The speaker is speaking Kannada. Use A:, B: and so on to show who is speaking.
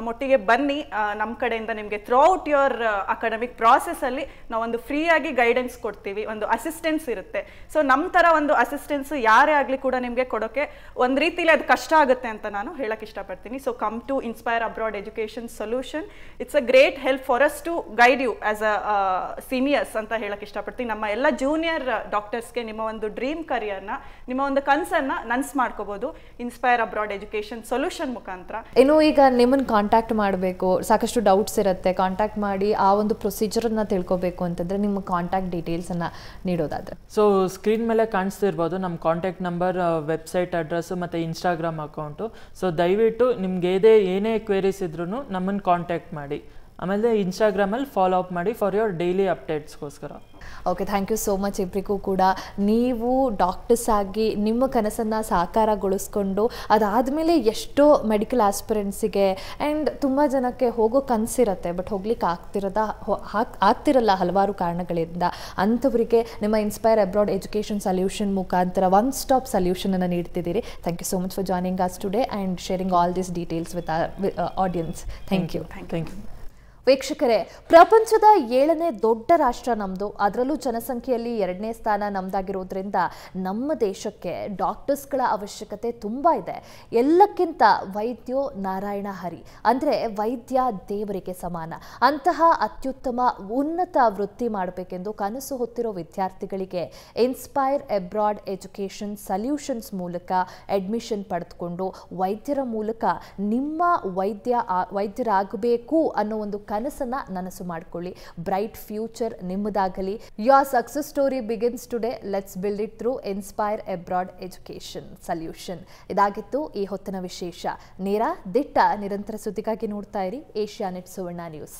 A: ನಮ್ಮೊಟ್ಟಿಗೆ ಬನ್ನಿ. ನಮ್ಮ ಕಡೆಯಿಂದ ನಿಮಗೆ ಥ್ರೂಔಟ್ ಯುವರ್ ಅಕಾಡೆಮಿಕ್ ಪ್ರಾಸೆಸ್ಸಲ್ಲಿ ನಾವೊಂದು ಫ್ರೀಯಾಗಿ ಗೈಡೆನ್ಸ್ ಕೊಡ್ತೀವಿ, ಒಂದು ಅಸಿಸ್ಟೆನ್ಸ್ ಇರುತ್ತೆ. ಸೊ ನಮ್ಮ ಥರ ಒಂದು ಅಸಿಸ್ಟೆನ್ಸ್ ಯಾರೇ ಆಗಲಿ ಕೂಡ ನಿಮಗೆ ಕೊಡೋಕ್ಕೆ ಒಂದು ರೀತಿಲಿ ಅದು ಕಷ್ಟ ಆಗುತ್ತೆ ಅಂತ ನಾನು ಹೇಳಕ್ಕೆ ಇಷ್ಟಪಡ್ತೀನಿ. So come to inspire abroad education solution. It's a great help for us to guide you as a seniors ಅಂತ ಹೇಳಕ್ಕೆ ಇಷ್ಟಪಡ್ತೀನಿ. ನಮ್ಮ ಎಲ್ಲ ಜೂನಿಯರ್ ಡಾಕ್ಟರ್ಸ್ಗೆ ನಿಮ್ಮ ಒಂದು ಡ್ರೀಮ್ ಕರಿಯರ್ನ, ನಿಮ್ಮ ಒಂದು ಕನಸನ್ನು ನನ್ಸ್ ಮಾಡ್ಕೋಬೋದು ಇನ್ಸ್ಪೈರ್ ಅಬ್ರಾಡ್ ಎಜುಕೇಷನ್ ಸೊಲ್ಯೂಷನ್ ಮುಖಾಂತರ.
B: ಇನ್ನು ಈಗ ನಿಮ್ಮನ್ನು ಕಾಂಟ್ಯಾಕ್ಟ್ ಮಾಡಬೇಕು, ಸಾಕಷ್ಟು ಡೌಟ್ಸ್ ಇರುತ್ತೆ, ಕಾಂಟ್ಯಾಕ್ಟ್ ಮಾಡಿ ಆ ಒಂದು ಪ್ರೊಸೀಜರನ್ನು ತಿಳ್ಕೊಬೇಕು ಅಂತಂದರೆ ನಿಮ್ಮ ಕಾಂಟ್ಯಾಕ್ಟ್ ಡೀಟೇಲ್ಸನ್ನು ನೀಡೋದಾದರೆ?
C: ಸೊ ಸ್ಕ್ರೀನ್ ಮೇಲೆ ಕಾಣಿಸ್ತಿರ್ಬೋದು ನಮ್ಮ ಕಾಂಟ್ಯಾಕ್ಟ್ ನಂಬರ್, ವೆಬ್ಸೈಟ್ ಅಡ್ರೆಸ್ಸು ಮತ್ತು ಇನ್ಸ್ಟಾಗ್ರಾಮ್ ಅಕೌಂಟು. ಸೊ ದಯವಿಟ್ಟು ನಿಮ್ಗೆ ಏನೇ ಕ್ವೆರೀಸ್ ಇದ್ರೂ ನಮ್ಮನ್ನು ಕಾಂಟ್ಯಾಕ್ಟ್ ಮಾಡಿ. ಆಮೇಲೆ ಇನ್ಸ್ಟಾಗ್ರಾಮಲ್ಲಿ ಫಾಲೋ ಅಪ್ ಮಾಡಿ ಫಾರ್ ಯುವರ್ ಡೈಲಿ ಅಪ್ಡೇಟ್ಸ್ಗೋಸ್ಕರ.
B: Okay, thank you so much ಇಬ್ಬರಿಗೂ ಕೂಡ. ನೀವು ಡಾಕ್ಟರ್ಸ್ ಆಗಿ ನಿಮ್ಮ ಕನಸನ್ನು ಸಾಕಾರಗೊಳಿಸ್ಕೊಂಡು ಅದಾದಮೇಲೆ ಎಷ್ಟೋ ಮೆಡಿಕಲ್ ಆಸ್ಪಿರೆಂಟ್ಸಿಗೆ ಆ್ಯಂಡ್ ತುಂಬ ಜನಕ್ಕೆ ಹೋಗೋ ಕನಸಿರುತ್ತೆ, ಬಟ್ ಹೋಗ್ಲಿಕ್ಕೆ ಆಗ್ತಿರಲ್ಲ ಹಲವಾರು ಕಾರಣಗಳಿಂದ. ಅಂಥವರಿಗೆ ನಿಮ್ಮ ಇನ್ಸ್ಪೈರ್ ಅಬ್ರಾಡ್ ಎಜುಕೇಷನ್ ಸೊಲ್ಯೂಷನ್ ಮುಖಾಂತರ ಒನ್ ಸ್ಟಾಪ್ ಸೊಲ್ಯೂಷನನ್ನು ನೀಡ್ತಿದ್ದೀರಿ. Thank you so much for joining us today and sharing all this details with audience. Thank you. ವೀಕ್ಷಕರೇ, ಪ್ರಪಂಚದ 7ನೇ ದೊಡ್ಡ ರಾಷ್ಟ್ರ ನಮ್ಮದು, ಅದರಲ್ಲೂ ಜನಸಂಖ್ಯೆಯಲ್ಲಿ 2ನೇ ಸ್ಥಾನ ನಮ್ಮದಾಗಿರೋದ್ರಿಂದ ನಮ್ಮ ದೇಶಕ್ಕೆ ಡಾಕ್ಟರ್ಸ್ಗಳ ಅವಶ್ಯಕತೆ ತುಂಬ ಇದೆ. ಎಲ್ಲಕ್ಕಿಂತ ವೈದ್ಯೋ ನಾರಾಯಣ ಹರಿ, ಅಂದರೆ ವೈದ್ಯ ದೇವರಿಗೆ ಸಮಾನ. ಅಂತಹ ಅತ್ಯುತ್ತಮ ಉನ್ನತ ವೃತ್ತಿ ಮಾಡಬೇಕೆಂದು ಕನಸು ಹೊತ್ತಿರೋ ವಿದ್ಯಾರ್ಥಿಗಳಿಗೆ ಇನ್ಸ್ಪೈರ್ ಅಬ್ರಾಡ್ ಎಜುಕೇಷನ್ ಸೊಲ್ಯೂಷನ್ಸ್ ಮೂಲಕ ಅಡ್ಮಿಷನ್ ಪಡೆದುಕೊಂಡು ವೈದ್ಯರ ಮೂಲಕ ನಿಮ್ಮ ವೈದ್ಯರಾಗಬೇಕು ಅನ್ನೋ ಒಂದು ಕನಸನ್ನ ನನಸು ಮಾಡಿಕೊಳ್ಳಿ. ಬ್ರೈಟ್ ಫ್ಯೂಚರ್ ನಿಮ್ಮದಾಗಲಿ. Your success story begins today. Let's build it through inspire abroad education solution. ಇದಾಗಿತ್ತು ಈ ಹೊತ್ತಿನ ವಿಶೇಷ. ನೇರ ದಿಟ್ಟ ನಿರಂತರ ಸುದ್ದಿಗಾಗಿ ನೋಡ್ತಾ ಇರಿ ಏಷ್ಯಾನೆಟ್ ಸುವರ್ಣ ನ್ಯೂಸ್.